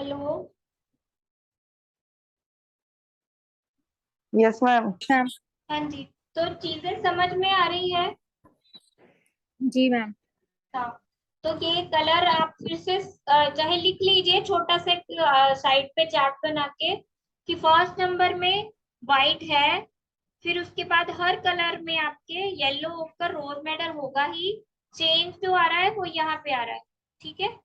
Hello. Yes ma'am. Ma'am. हाँ जी। तो चीजें समझ में आ रही है? जी मैम। हाँ। तो ये कलर आप फिर से चाहे लिख लीजिए छोटा सा साइड पे चार्ट बना के कि फर्स्ट नंबर में वाइट है। फिर उसके बाद हर कलर में आपके येलो होकर रोज मेडल होगा ही। चेंज जो आ रहा है वो यहाँ पे आ रहा है। ठीक है।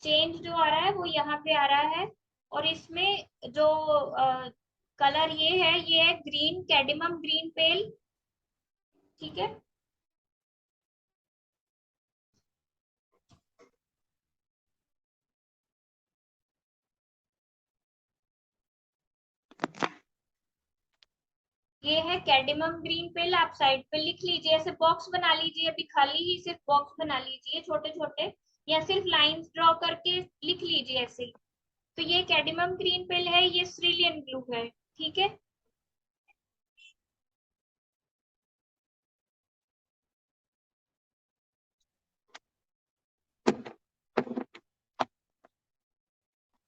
चेंज जो आ रहा है वो यहाँ पे आ रहा है। और इसमें जो कलर ये है ग्रीन कैडिमम ग्रीन पेल। ठीक है। ये है कैडिमम ग्रीन पेल। आप साइड पे लिख लीजिए, ऐसे बॉक्स बना लीजिए, अभी खाली ही सिर्फ बॉक्स बना लीजिए छोटे छोटे, या सिर्फ लाइंस ड्रॉ करके लिख लीजिए ऐसे ही। तो ये कैडिमम ग्रीन पेल है, ये सिरिलियन ब्लू है। ठीक है।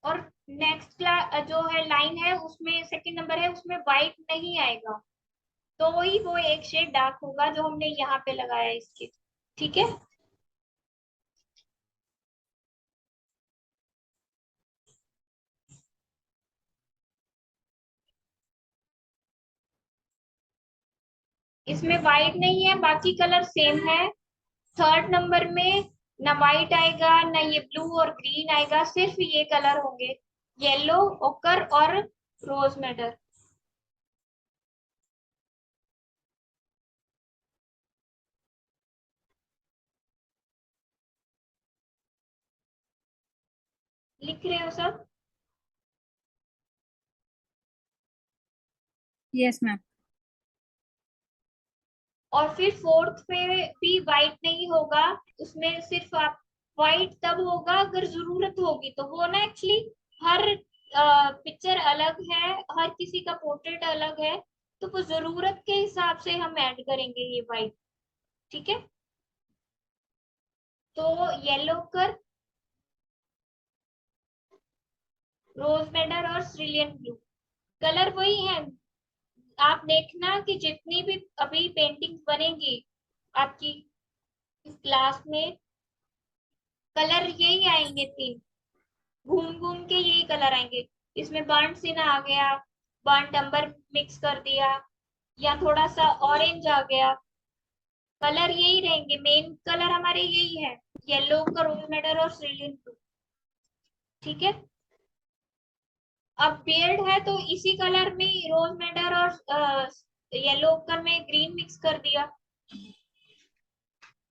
और नेक्स्ट जो है लाइन है उसमें सेकंड नंबर है, उसमें व्हाइट नहीं आएगा। तो वही वो एक शेड डार्क होगा जो हमने यहाँ पे लगाया है इसके। ठीक है। इसमें व्हाइट नहीं है, बाकी कलर सेम है। थर्ड नंबर में ना व्हाइट आएगा ना ये ब्लू और ग्रीन आएगा, सिर्फ ये कलर होंगे, येलो, ओकर और रोज मेडल। लिख रहे हो सब? Yes ma'am. और फिर फोर्थ पे भी व्हाइट नहीं होगा, उसमें सिर्फ आप व्हाइट तब होगा अगर जरूरत होगी, तो वो ना एक्चुअली हर पिक्चर अलग है, हर किसी का पोर्ट्रेट अलग है, तो वो जरूरत के हिसाब से हम ऐड करेंगे ये व्हाइट। ठीक है। तो येलो कर, रोज मेडल और सिरिलियन ब्लू कलर वही है। आप देखना कि जितनी भी अभी पेंटिंग्स बनेंगी आपकी इस क्लास में, कलर यही आएंगे तीन, घूम घूम के यही कलर आएंगे। इसमें बर्न सिना आ गया, बर्न अम्बर मिक्स कर दिया, या थोड़ा सा ऑरेंज आ गया, कलर यही रहेंगे, मेन कलर हमारे यही है, येलो का रोज मेडल और सिरिलियन ब्लू। ठीक है। अब बियर्ड है तो इसी कलर में रोज मेडल और येलो कर में ग्रीन मिक्स कर दिया।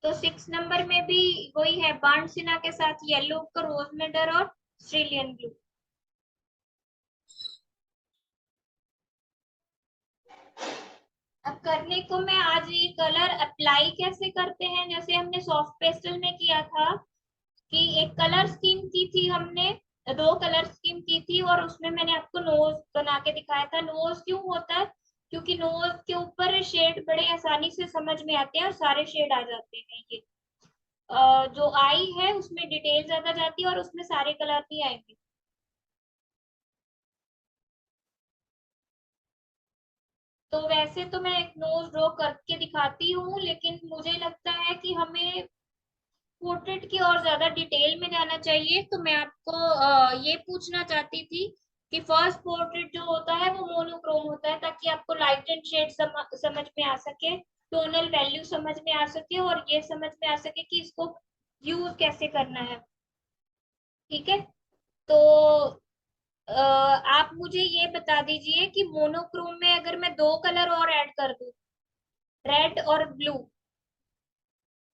तो सिक्स नंबर में भी वही है, बार्न सिना के साथ येलो का रोज मेडल और ऑस्ट्रेलियन ब्लू। अब करने को मैं आज ये कलर अप्लाई कैसे करते हैं, जैसे हमने सॉफ्ट पेस्टल में किया था कि एक कलर स्कीम की थी हमने, दो कलर स्कीम की थी, और उसमें मैंने आपको नोज बना के दिखाया था। नोज क्यों होता है? क्योंकि नोज के ऊपर शेड बड़े आसानी से समझ में आते हैं और सारे शेड आ जाते हैं। ये जो आई है उसमें डिटेल ज्यादा जाती है और उसमें सारे कलर नहीं आएंगे। तो वैसे तो मैं एक नोज ड्रॉ करके दिखाती हूँ, लेकिन मुझे लगता है कि हमें पोर्ट्रेट की और ज्यादा डिटेल में जाना चाहिए, तो मैं आपको ये पूछना चाहती थी कि फर्स्ट पोर्ट्रेट जो होता है वो मोनोक्रोम होता है, ताकि आपको लाइट एंड शेड समझ में आ सके, टोनल वैल्यू समझ में आ सके, और ये समझ में आ सके कि इसको यूज कैसे करना है। ठीक है। तो आप मुझे ये बता दीजिए कि मोनोक्रोम में अगर मैं दो कलर और ऐड कर दूं, रेड और ब्लू,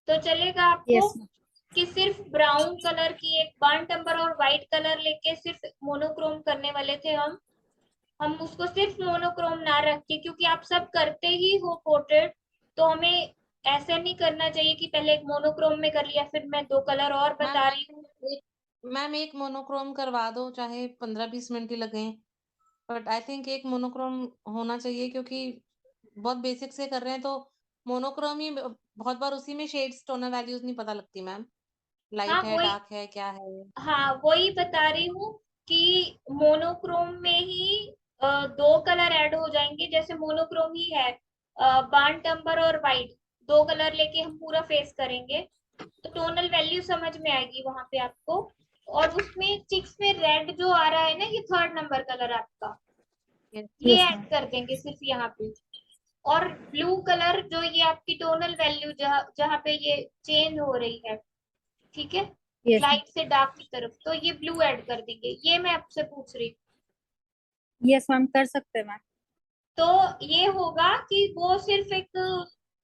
तो चलेगा आपको? Yes ma'am. कि सिर्फ ब्राउन कलर की एक बर्न्ट अम्बर और व्हाइट कलर लेके सिर्फ मोनोक्रोम करने वाले थे हम उसको सिर्फ मोनोक्रोम ना रख के, क्योंकि आप सब करते ही हो पोर्ट्रेट, तो हमें ऐसा नहीं करना चाहिए कि पहले एक मोनोक्रोम में कर लिया फिर मैं दो कलर और मैम बता रही हूँ। एक मैम एक मोनोक्रोम करवा दो, चाहे 15-20 मिनट ही लगे। बट आई थिंक एक मोनोक्रोम होना चाहिए, क्योंकि बहुत बेसिक से कर रहे हैं तो मोनोक्रोम ही बहुत बार उसी में शेड्स टोनल वैल्यूज नहीं पता लगती मैम। लाइट है, डार्क है, क्या है? हाँ वही बता रही हूँ कि मोनोक्रोम में ही दो कलर ऐड हो जाएंगे, जैसे मोनोक्रोम ही है, बार्न टम्बर और वाइट, दो कलर लेके हम पूरा फेस करेंगे, तो टोनल वैल्यू समझ में आएगी वहां पे आपको। और उसमें चिक्स में रेड जो आ रहा है ना, ये थर्ड नंबर कलर आपका, यस ये यस ऐड मैम। कर देंगे सिर्फ यहाँ पे। और ब्लू कलर जो ये आपकी टोनल वैल्यू जहाँ जहाँ पे ये चेंज हो रही है, ठीक है, यस लाइट से डार्क की तरफ, तो ये ब्लू ऐड कर देंगे, ये मैं आपसे पूछ रही हूँ। यस मैम, कर सकते हैं मैम। तो ये होगा कि वो सिर्फ एक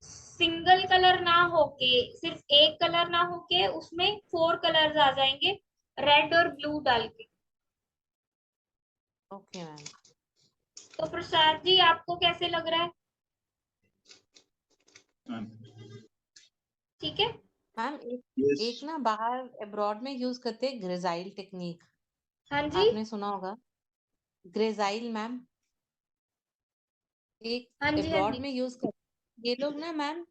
सिंगल कलर ना होके, सिर्फ एक कलर ना होके उसमें फोर कलर्स आ जाएंगे, रेड और ब्लू डाल के। Okay ma'am. तो प्रसाद जी आपको कैसे लग रहा है? ठीक है। मैम एक ना बाहर अब्रॉड में यूज करते हैं ग्रेजाइल टेक्निक, हाँ जी। आपने सुना होगा। ग्रेजाइल मैम, हाँ एक जी। हाँ अब्रॉड जी। में यूज करते ये लोग ना मैम।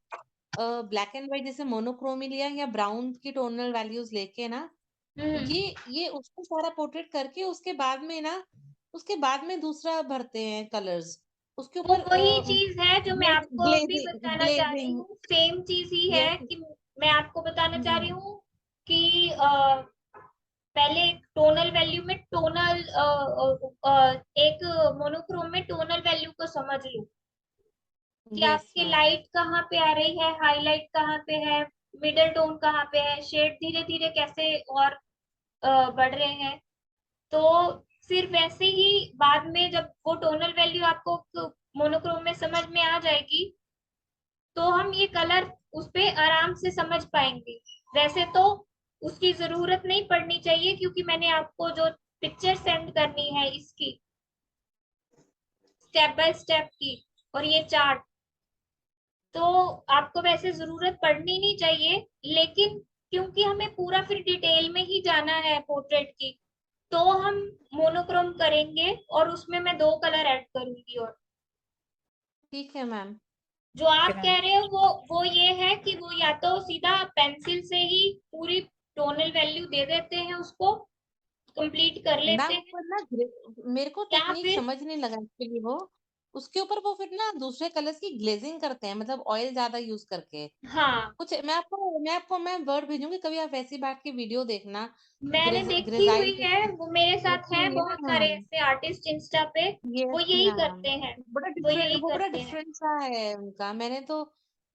ब्लैक एंड व्हाइट जैसे मोनोक्रोमी लिया या ब्राउन की टोनल वैल्यूज लेके ना, हम्म। ये उसको सारा पोर्ट्रेट करके उसके बाद में दूसरा भरते हैं कलर्स उसके वो ऊपर। वही चीज है जो मैं आपको अभी ग्लेजिंग बताना चाह रही ग्लेजिंग। हूँ, सेम चीज ही है यस। कि मैं आपको बताना चाह रही हूँ कि पहले टोनल वैल्यू में टोनल एक मोनोक्रोम में टोनल वैल्यू को समझ लो कि यस आपकी मैम। लाइट कहाँ पे आ रही है, हाईलाइट कहाँ पे है, मिडल टोन कहाँ पे है, शेड धीरे धीरे कैसे और बढ़ रहे हैं। तो फिर वैसे ही बाद में जब वो टोनल वैल्यू आपको मोनोक्रोम में समझ में आ जाएगी, तो हम ये कलर उस पे आराम से समझ पाएंगे। वैसे तो उसकी जरूरत नहीं पड़नी चाहिए, क्योंकि मैंने आपको जो पिक्चर सेंड करनी है इसकी स्टेप बाय स्टेप की, और ये चार्ट, तो आपको वैसे जरूरत पड़नी नहीं चाहिए, लेकिन क्योंकि हमें पूरा फिर डिटेल में ही जाना है पोर्ट्रेट की, तो हम मोनोक्रोम करेंगे और उसमें मैं दो कलर ऐड करूंगी। और ठीक है मैम। जो आप ओके मैम। कह रहे हो वो ये है कि वो या तो सीधा पेंसिल से ही पूरी टोनल वैल्यू दे देते हैं, उसको कंप्लीट कर लेते मैम हैं, ऊपर ना मेरे को या टेक्निक फिर समझ नहीं लगा एक्चुअली वो उसके ऊपर वो फिर ना दूसरे कलर्स की ग्लेजिंग करते हैं, मतलब ऑयल ज्यादा यूज करके हाँ, कुछ। मैं वर्ड भेजूंगी, कभी आप वैसी बात की वीडियो देखना। मैंने देखी ग्रेजाइल हुई है, टेक्निक वो मेरे साथ है होती है बहुत सारे ना। ऐसे आर्टिस्ट इंस्टा पे, वो यस यही मैम। करते हैं, बड़ा वो डिफरेंट, यही वो बड़ा करते हैं। डिफरेंट सा है उनका, मैंने तो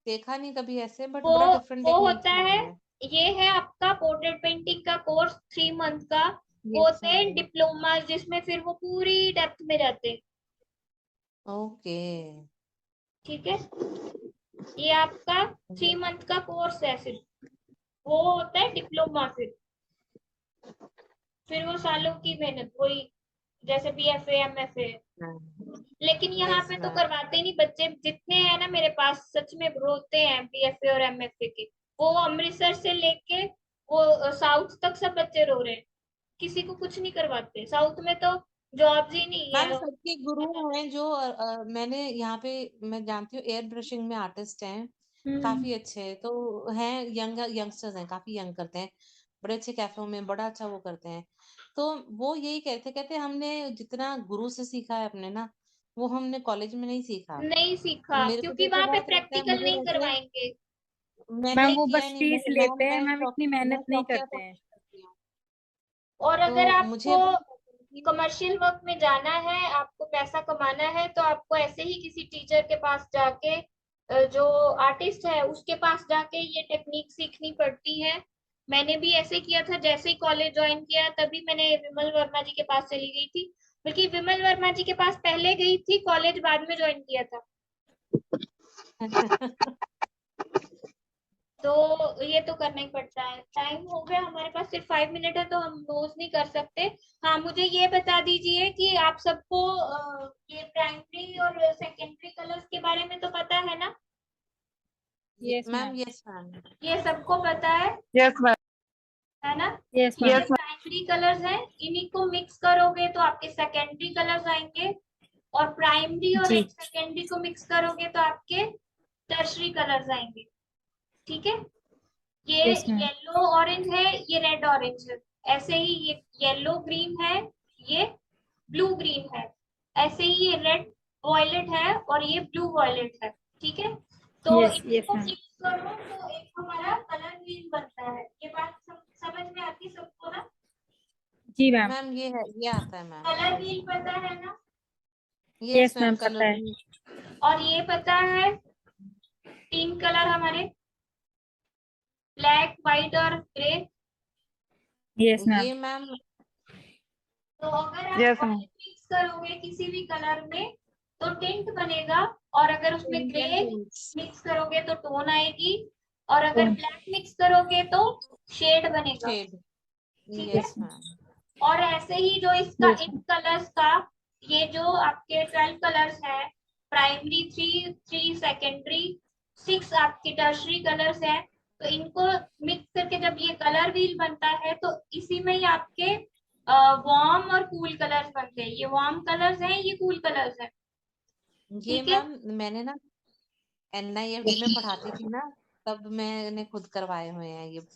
देखा नहीं कभी ऐसे, बट वो बड़ा डिफरेंट वो टेक्निक होता है, है। ये है आपका पोर्ट्रेट पेंटिंग का कोर्स 3 मंथ का, वो यस होते हैं मैम। डिप्लोमा, जिसमें फिर वो पूरी डेप्थ में जाते हैं। ओके। ठीक है, ये आपका 3 मंथ का कोर्स है सिर्फ, वो होता है डिप्लोमा। फिर वो सालों की मेहनत, वही जैसे BFA MFA। लेकिन यहाँ यस पे तो मैम। करवाते नहीं, बच्चे जितने हैं ना मेरे पास सच में रोते हैं BFA और MFA के, वो अमृतसर से लेके वो साउथ तक सब बच्चे रो रहे हैं, किसी को कुछ नहीं करवाते, साउथ में तो जॉब्स ही नहीं मैम है। सबके गुरु हैं जो मैंने यहाँ पे मैं जानती हूँ एयर ब्रशिंग में आर्टिस्ट हैं, हम्म। काफी अच्छे तो हैं, यंगस्टर्स हैं, काफी यंग करते हैं, बड़े अच्छे कैफे में बड़ा अच्छा वो करते हैं। तो वो यही कहते हमने जितना गुरु से सीखा है अपने ना, वो हमने कॉलेज में नहीं सीखा। नहीं तो सीखा मेरे को क्योंकि जैसे वहां पे बहुत रहता है, प्रैक्टिकल मुझे नहीं वैसे करवाएंगे। मैंने मैम वो किया बस नहीं, फीस लेते हैं मैम, इतनी मैं मेहनत नहीं शौकिया करते तौर हैं। पे करती हूँ। और तो अगर मुझे आपको बहुत पसंद थी। कमर्शियल वर्क में जाना है, आपको पैसा कमाना है, तो आपको ऐसे ही किसी टीचर के पास जाके, जो आर्टिस्ट है उसके पास जाके ये टेक्निक सीखनी पड़ती है। मैंने भी ऐसे किया था, जैसे ही कॉलेज ज्वाइन किया तभी मैंने विमल वर्मा जी के पास चली गई थी, बल्कि विमल वर्मा जी के पास पहले गई थी, कॉलेज बाद में ज्वाइन किया था। तो ये तो करना ही पड़ता है। टाइम हो गया हमारे पास, सिर्फ 5 मिनट है, तो हम रोज नहीं कर सकते। हाँ मुझे ये बता दीजिए कि आप सबको ये प्राइमरी और सेकेंडरी कलर्स के बारे में तो पता है ना? Yes ma'am ma'am. Yes ma'am. ये सबको पता यस मैम। है ना? यस ये मैम। प्राइमरी कलर्स हैं, इन्हीं को मिक्स करोगे तो आपके सेकेंडरी कलर्स आएंगे, और प्राइमरी और जी। एक सेकेंडरी को मिक्स करोगे तो आपके टर्शरी कलर्स आएंगे। ठीक है, ये Yes, ma'am. येलो ऑरेंज है, ये रेड ऑरेंज है। ऐसे ही ये येलो ग्रीन है, ये ब्लू ग्रीन है। ऐसे ही ये रेड वॉयलेट है और ये ब्लू वॉयलेट है। ठीक है, तो Yes, yes, इनको ma'am. मिक्स करो तो एक हमारा कलर व्हील बनता है। ये बात समझ में आती है सबको ना? जी मैम. मैम ये है, ये आता है मैम। कलर व्हील पता है ना? यस Yes, मैम, ma'am, पता कलर है. और ये पता है 3 कलर हमारे, ब्लैक, व्हाइट और ग्रे। Yes, ma'am. ये मैम तो अगर आप Yes, ma'am. मिक्स करोगे किसी भी कलर में तो टिंट बनेगा, और अगर उसमें इंडियन ग्रे पेंट्स मिक्स करोगे तो टोन आएगी, और अगर Tone. ब्लैक मिक्स करोगे तो शेड बनेगा। शेड। ठीक है, यस मैम। और ऐसे ही जो इसका Yes, इन ma'am. कलर्स का, ये जो आपके 12 कलर्स है, प्राइमरी 3 सेकेंडरी 6 आपके टर्शरी कलर्स है, तो इनको मिक्स करके जब ये कलर व्हील बनता है तो इसी में ही आपके वार्म और कूल कलर्स बनते हैं। ये वार्म कलर्स हैं, ये कूल कलर्स हैं। ये ठीक है, मैम मैंने ना NIFT में पढ़ाती थी ना, तब मैंने खुद करवाए हुए हैं ये।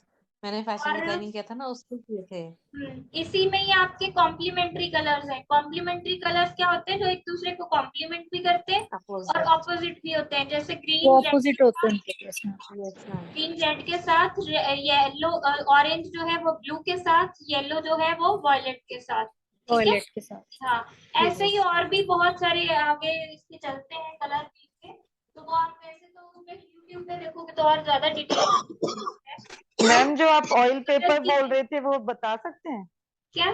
मैंने फैशन और डिजाइनिंग किया था ना, उसको किए थे। इसी में ही आपके कॉम्प्लीमेंट्री कलर्स हैं। कॉम्प्लीमेंट्री कलर्स क्या होते हैं? जो एक दूसरे को कॉम्प्लीमेंट भी करते हैं और अपोजिट। ऑपोजिट भी होते हैं। जैसे वो ग्रीन रेड opposite के होते हैं साथ, उनके. Yes, ma'am. Yes ma'am. Green red के साथ, येलो ऑरेंज जो है वो ब्लू के साथ, येलो जो है वो वॉयलेट के साथ। ठीक है, Violet के साथ. हाँ। ठीक ऐसे है। ही और भी बहुत सारे आगे इसके चलते हैं कलर के, तो वो आप वैसे तो उसमें यूट्यूब पे देखोगे तो और ज्यादा डिटेल है। मैम जो आप ऑयल पेपर की बोल रहे थे वो बता सकते हैं? क्या?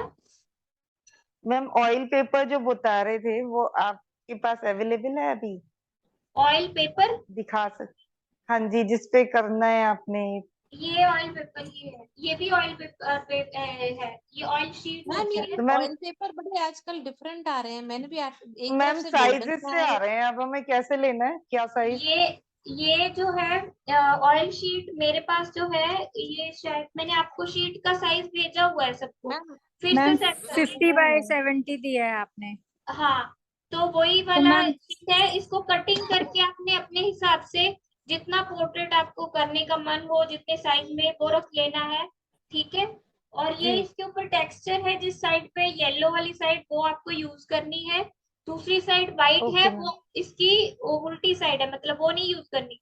मैम ऑयल पेपर जो बता रहे थे वो आपके पास अवेलेबल है अभी? Oil paper? दिखा सकते? हाँ जी, जिस पे करना है आपने। ये ऑयल पेपर ही है, ये भी ऑयल पेपर है। ये ऑयल शीट मैम होती ये है। तो मैम, ऑयल पेपर बड़े आजकल डिफरेंट आ रहे हैं। मैंने भी एक तरफ मैम से गोल्डन साइजेस का से है। आ रहे हैं, अब हमें कैसे लेना है, क्या साइज? ये जो है ऑयल शीट मेरे पास जो है, ये शायद मैंने आपको शीट का साइज भेजा हुआ है सबको, मैम फिर से मैम सेंड कर 50 दूंगी। by 70 दिया है आपने. हाँ, तो वही तो वाला मैम शीट है। इसको कटिंग करके आपने अपने हिसाब से जितना पोर्ट्रेट आपको करने का मन हो, जितने साइज में, वो रख लेना है। ठीक है, और ये जी इसके ऊपर टेक्सचर है, जिस साइड पे येलो वाली साइड वो आपको यूज करनी है, दूसरी साइड वाइट है ओके मैम। वो इसकी उल्टी साइड है, मतलब वो नहीं यूज करनी।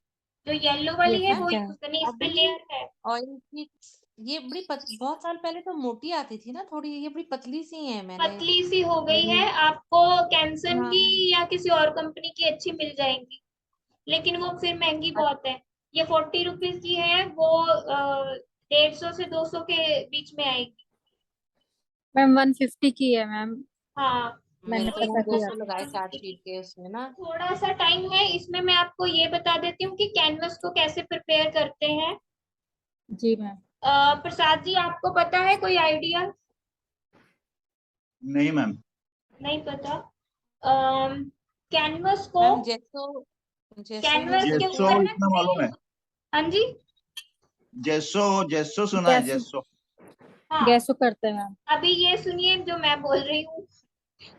जो येलो वाली yes है मैम वो क्या यूज करनी, इस पे अभी लेयर है। ऑयल की ये बहुत साल पहले तो मोटी आती थी ना थोड़ी, ये बड़ी पतली सी है। मैंने पतली सी हो गई मेरी है, आपको कैंसन हाँ की या किसी और कंपनी की अच्छी मिल जाएंगी, लेकिन वो फिर महंगी बहुत है। ये 40 रुपीज की है, वो 150 से 200 के बीच में आएगी। मैम 150 की है मैम. हाँ, मैंने मैंने तो तो पता मैम किया 200 था. लगाए चार्ट 150 शीट की। के उसमें ना। थोड़ा सा टाइम है इसमें, मैं आपको ये बता देती हूँ कि कैनवस को कैसे प्रिपेयर करते हैं। जी मैम. प्रसाद जी, आपको पता है कोई आइडिया? नहीं मैम। नहीं पता। कैनवस को, मैम जैसो जैसो यूज कैनवस के करते जेसो ऊपर हैं। ना इतना मालूम है। हाँ जी, जेसो जेसो सुना है, गैसो जेसो। हाँ। गैसो करते हैं मैम. अभी ये सुनिए जो मैं बोल रही हूँ,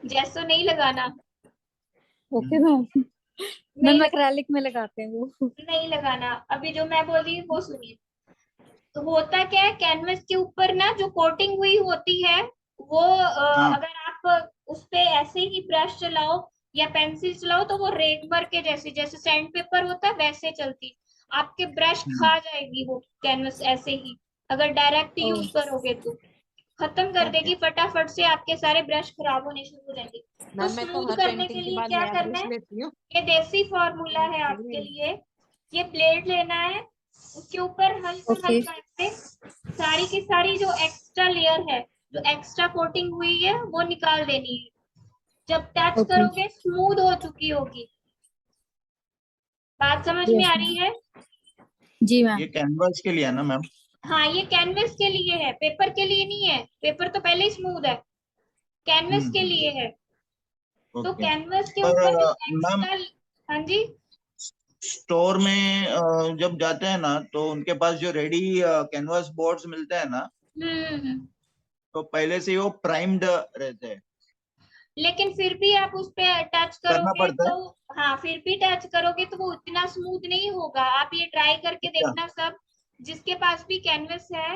जैसो नहीं लगाना, ओके मैम. नहीं मैम एक्रेलिक में लगाते हैं वो. नहीं लगाना। अभी जो मैं बोल रही हूँ वो सुनिए। तो होता क्या है, कैनवस के ऊपर ना जो कोटिंग हुई होती है, वो हाँ। अगर आप उस पे ऐसे ही ब्रश चलाओ या पेंसिल चलाओ तो वो रेगमर के जैसे, जैसे सैंड पेपर होता है वैसे चलती, आपके ब्रश खा जाएगी वो कैनवस ऐसे ही, अगर डायरेक्ट ओ. यूज करोगे तो खत्म कर ओके देगी फटाफट से, आपके सारे ब्रश खराब होने शुरू हो जाएंगे। तो मैम, मैं तो स्मूथ हर करने के पेंटिंग के लिए बाद क्या नया करना ब्रश है, लेती हूँ। ये देसी फॉर्मूला है आपके लिए। ये ब्लेड लेना है, उसके ऊपर हल्का ओके. हल्का ऐसे सारी की सारी जो एक्स्ट्रा लेयर है, जो एक्स्ट्रा कोटिंग हुई है वो निकाल देनी है। जब टच ओके. करोगे स्मूथ हो चुकी होगी। बात समझ में यस आ मैम. रही है? जी मैम. ये कैनवास के लिए है ना मैम? हाँ, ये कैनवस के लिए है, पेपर के लिए नहीं है। पेपर तो पहले ही स्मूथ है, कैनवस के लिए है। तो ओके। कैनवस के पर ऊपर जो मैम एक्स्ट्रा, हाँ जी, स्टोर में जब जाते हैं ना तो उनके पास जो रेडी कैनवास बोर्ड्स मिलते हैं ना, हम्म। तो पहले से ही वो प्राइम्ड रहते हैं। लेकिन फिर भी आप उस पे टच करना करोगे पड़ता तो, है। हाँ फिर भी टच करोगे तो वो उतना स्मूथ नहीं होगा। आप ये ट्राई करके अच्छा। देखना सब, जिसके पास भी कैनवस है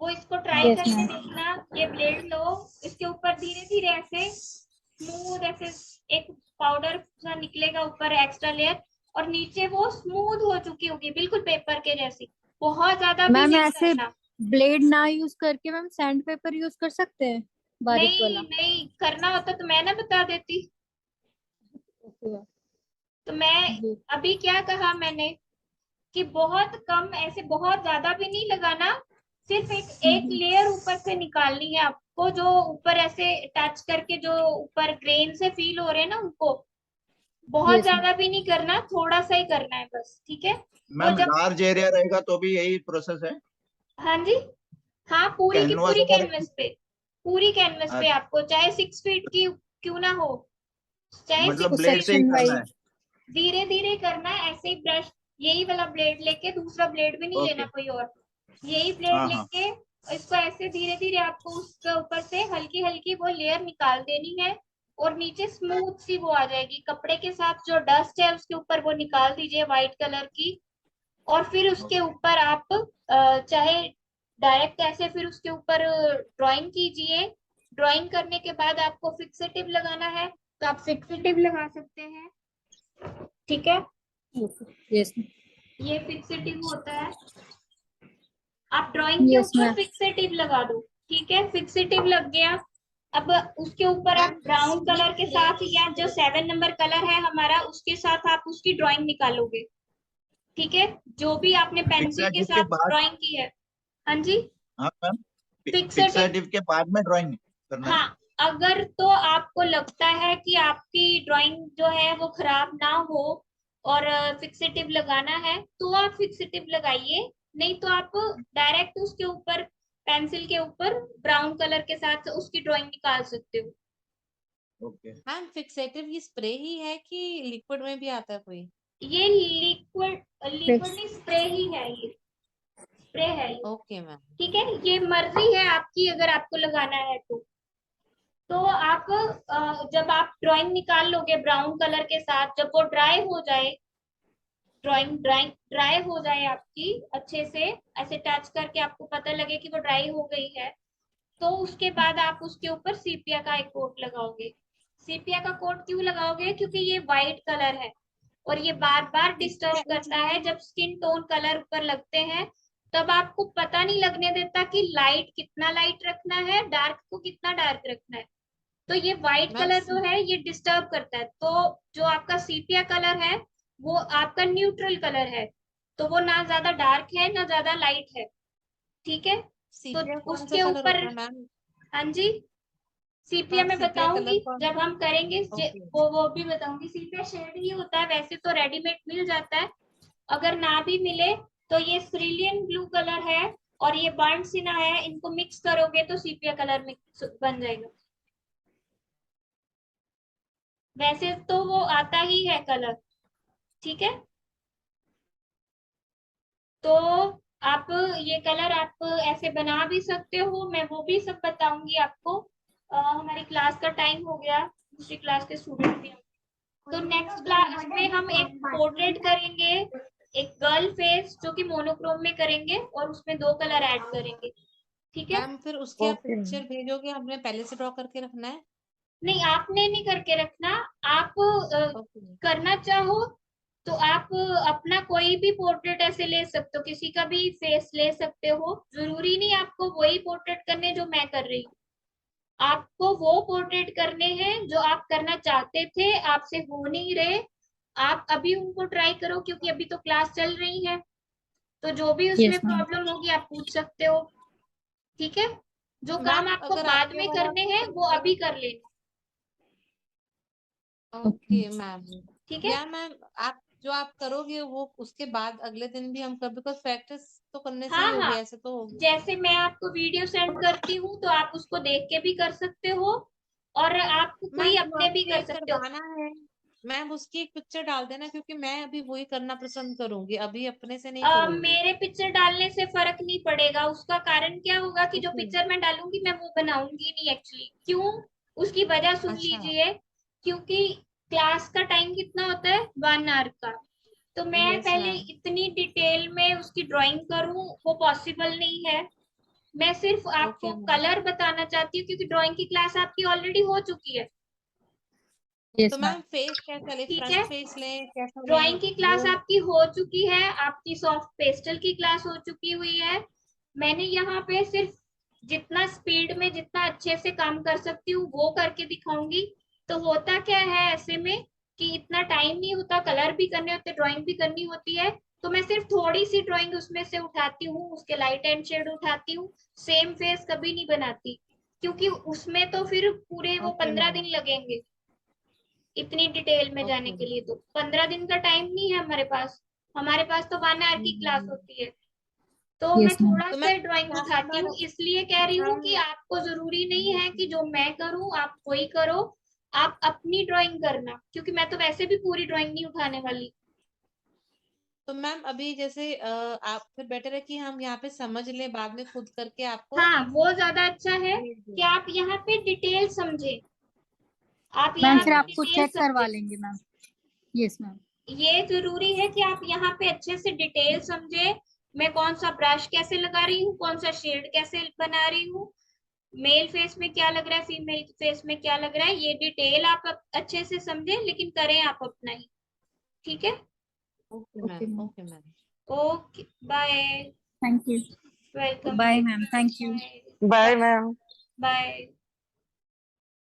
वो इसको ट्राई यस करके मैम। देखना। ये ब्लेड लो, इसके ऊपर धीरे धीरे ऐसे स्मूथ ऐसे एक पाउडर सा निकलेगा ऊपर एक्स्ट्रा लेयर, और नीचे वो स्मूथ हो चुकी होगी बिल्कुल पेपर के जैसी। बहुत ज्यादा भी मैम नहीं ऐसे करना। ब्लेड ना यूज करके मैम सैंड पेपर यूज कर सकते हैं, बारीक नहीं वाला? नहीं, करना होता तो मैं ना बता देती। Okay ma'am. तो मैं जी। अभी क्या कहा मैंने कि बहुत कम, ऐसे बहुत ज्यादा भी नहीं लगाना। सिर्फ एक हम्म। लेयर ऊपर से निकालनी है आपको, जो ऊपर ऐसे टच करके जो ऊपर ग्रेन से फील हो रहे हैं ना उनको। बहुत यस मैम। ज्यादा भी नहीं करना, थोड़ा सा ही करना है बस, ठीक है। वो मैम जब, लार्ज एरिया रहेगा तो भी यही प्रोसेस है? हाँ जी, हाँ पूरी की कैनवास पूरी अगर कैनवस पे, पूरी कैनवस पे आपको चाहे 6 फीट की क्यों ना हो, चाहे मतलब तो 6 ब्लेड फीट से ही सेक्शन करना है? वाइज। धीरे धीरे करना है ऐसे ही। ब्रश, यही वाला ब्लेड लेके, दूसरा ब्लेड भी नहीं लेना ओके। कोई और, यही ब्लेड हाँ हाँ। लेके इसको ऐसे धीरे धीरे आपको उसके ऊपर से हल्की हल्की वो लेयर निकाल देनी है। और नीचे स्मूथ सी वो आ जाएगी, कपड़े के साथ जो डस्ट है उसके ऊपर वो निकाल दीजिए व्हाइट कलर की। और फिर उसके ओके। ऊपर आप चाहे डायरेक्ट ऐसे फिर उसके ऊपर ड्राइंग कीजिए। ड्राइंग करने के बाद आपको फिक्सेटिव लगाना है तो आप फिक्सेटिव लगा सकते हैं, ठीक है। यस ये फिक्सेटिव होता है। आप ड्राइंग के यस ऊपर मैम। फिक्सेटिव लगा दो, ठीक है, फिक्सेटिव लग गया। अब उसके ऊपर आप मैम ब्राउन ये कलर के स्प्रे साथ, या जो 7 नंबर कलर है हमारा उसके साथ आप उसकी ड्राइंग निकालोगे, ठीक है, जो भी आपने पेंसिल के फिक्सेटिव के साथ बाद? ड्राइंग की है। हाँ जी, हाँ मैम, फिक्सेटिव। फिक्सेटिव के बाद में ड्राइंग करना है? हाँ, अगर तो आपको लगता है कि आपकी ड्राइंग जो है वो खराब ना हो और फिक्सेटिव लगाना है तो आप फिक्सेटिव लगाइए। नहीं तो आप डायरेक्ट उसके ऊपर पेंसिल के ऊपर ब्राउन कलर के साथ उसकी ड्राइंग निकाल सकते हो। ओके। मैम फिक्सेटिव ये स्प्रे ही है कि लिक्विड में भी आता है कोई? ये लिक्विड, लिक्विड नहीं, स्प्रे ही है, ये स्प्रे है ये, ओके मैम। ठीक है। ये मर्जी है आपकी, अगर आपको लगाना है तो आप जब आप ड्राइंग निकाल लोगे ब्राउन कलर के साथ, जब वो ड्राई हो जाए, ड्राइंग ड्राइंग ड्राई हो जाए आपकी अच्छे से, ऐसे टच करके आपको पता लगे कि वो ड्राई हो गई है, तो उसके बाद आप उसके ऊपर सीपिया का एक कोट लगाओगे। सीपिया का कोट क्यों लगाओगे? क्योंकि ये वाइट कलर है और ये बार बार डिस्टर्ब करता है। जब स्किन टोन कलर ऊपर लगते हैं तब आपको पता नहीं लगने देता कि लाइट कितना लाइट रखना है, डार्क को कितना डार्क रखना है। तो ये व्हाइट मैम कलर जो है ये डिस्टर्ब करता है। तो जो आपका सीपिया कलर है वो आपका न्यूट्रल कलर है, तो वो ना ज्यादा डार्क है ना ज्यादा लाइट है, ठीक है। तो सीपिया कौन सा उसके कलर ऊपर, होता है मैम? हाँ जी, सीपिया मैम मैं सीपिया कलर बताऊंगी कौन? जब हम करेंगे, ओके। वो भी बताऊंगी। सीपिया शेड ही होता है, वैसे तो रेडीमेड मिल जाता है। अगर ना भी मिले तो ये सिरिलियन ब्लू कलर है और ये बर्न सिना है, इनको मिक्स करोगे तो सीपिया कलर मिक्स बन जाएगा। वैसे तो वो आता ही है कलर, ठीक है। तो आप ये कलर आप ऐसे बना भी सकते हो, मैं वो भी सब बताऊंगी आपको। हमारी क्लास का टाइम हो गया, दूसरी क्लास के स्टूडेंट भी तो नेक्स्ट क्लास में हम एक पोर्ट्रेट करेंगे, एक गर्ल फेस जो कि मोनोक्रोम में करेंगे और उसमें 2 कलर ऐड करेंगे, ठीक है। मैम फिर उसकी आप ओके पिक्चर भेजोगे, हमने पहले से ड्रॉ करके रखना है? नहीं, आपने नहीं करके रखना। आप ओके। करना चाहो तो आप अपना कोई भी पोर्ट्रेट ऐसे ले सकते हो, किसी का भी फेस ले सकते हो, जरूरी नहीं आपको वही पोर्ट्रेट करने जो मैं कर रही हूँ। आपको वो पोर्ट्रेट करने हैं जो आप करना चाहते थे, आपसे हो नहीं रहे। आप अभी उनको ट्राई करो क्योंकि अभी तो क्लास चल रही है, तो जो भी उसमें यस मैम। प्रॉब्लम होगी आप पूछ सकते हो, ठीक है। जो काम मैम आपको अगर बाद आपके में वाला करने हैं वो अभी कर लेना, ओके मैम। ठीक है। या मैम आप जो आप करोगे वो उसके बाद अगले दिन भी हम कर, बिकॉज प्रैक्टिस तो करने से ही हाँ होगी, हाँ, ऐसे तो होगी। जैसे मैं आपको वीडियो सेंड करती हूँ तो आप उसको देख के भी कर सकते हो, और आप कोई मैम अपने भी मुझे कर सकते हो। करवाना है, मैम उसकी एक पिक्चर डाल देना क्योंकि मैं अभी वही करना पसंद करूंगी, अभी अपने से नहीं करूंगी। मेरे पिक्चर डालने से फर्क नहीं पड़ेगा। उसका कारण क्या होगा कि जो ओके। पिक्चर मैं डालूंगी मैं वो बनाऊंगी नहीं एक्चुअली। क्यों? उसकी वजह सुन अच्छा। लीजिए। क्योंकि क्लास का टाइम कितना होता है, 1 आवर का। तो मैं यस पहले मैम। इतनी डिटेल में उसकी ड्राइंग करूं वो पॉसिबल नहीं है। मैं सिर्फ आपको Okay, ma'am. कलर बताना चाहती हूँ क्योंकि ड्राइंग की क्लास आपकी ऑलरेडी हो चुकी है। यस तो मैम। मैम फेस कैसा ले, ठीक फ्रंट है, फेस लें, कैसा लें ड्राइंग की क्लास वो? आपकी हो चुकी है, आपकी सॉफ्ट पेस्टल की क्लास हो चुकी हुई है। मैंने यहाँ पे सिर्फ जितना स्पीड में जितना अच्छे से काम कर सकती हूँ वो करके दिखाऊंगी। तो होता क्या है ऐसे में कि इतना टाइम नहीं होता, कलर भी करने होते, ड्राइंग भी करनी होती है। तो मैं सिर्फ थोड़ी सी ड्राइंग उसमें से उठाती हूँ, उसके लाइट एंड शेड उठाती हूँ, सेम फेस कभी नहीं बनाती क्योंकि उसमें तो फिर पूरे वो Okay, 15 ma'am. दिन लगेंगे इतनी डिटेल में जाने Okay. के लिए। तो 15 दिन का टाइम नहीं है हमारे पास। हमारे पास तो 1 आवर की क्लास होती है। तो मैं यस मैम। थोड़ा तो सा मैम ड्राइंग यहाँ उठाती पर हूँ, इसलिए कह रही हूँ हम कि आपको जरूरी नहीं है कि जो मैं करूँ आप वही करो। आप अपनी ड्राइंग करना क्योंकि मैं तो वैसे भी पूरी ड्राइंग नहीं उठाने वाली। तो मैम अभी जैसे आपसे बेटर है कि हम यहाँ पे समझ लें, बाद में खुद करके आपको हाँ, वो ज्यादा अच्छा है भेज कि दें। आप यहाँ पे डिटेल समझे, आप मैम यहाँ फिर पे आपको डिटेल चेक करवा समझे। लेंगे मैम। Yes ma'am. ये जरूरी है कि आप यहाँ पे अच्छे से डिटेल समझे। मैं कौन सा ब्रश कैसे लगा रही हूँ, कौन सा शेड कैसे बना रही हूँ, मेल फेस में क्या लग रहा है, फीमेल फेस में क्या लग रहा है, ये डिटेल आप अच्छे से समझे, लेकिन करें आप अपना ही। ठीक है, okay okay ma'am, ma'am. Okay ma'am. Okay, bye. Thank you. Welcome bye बेटा। Ma'am, thank you. Bye bye ma'am. Bye.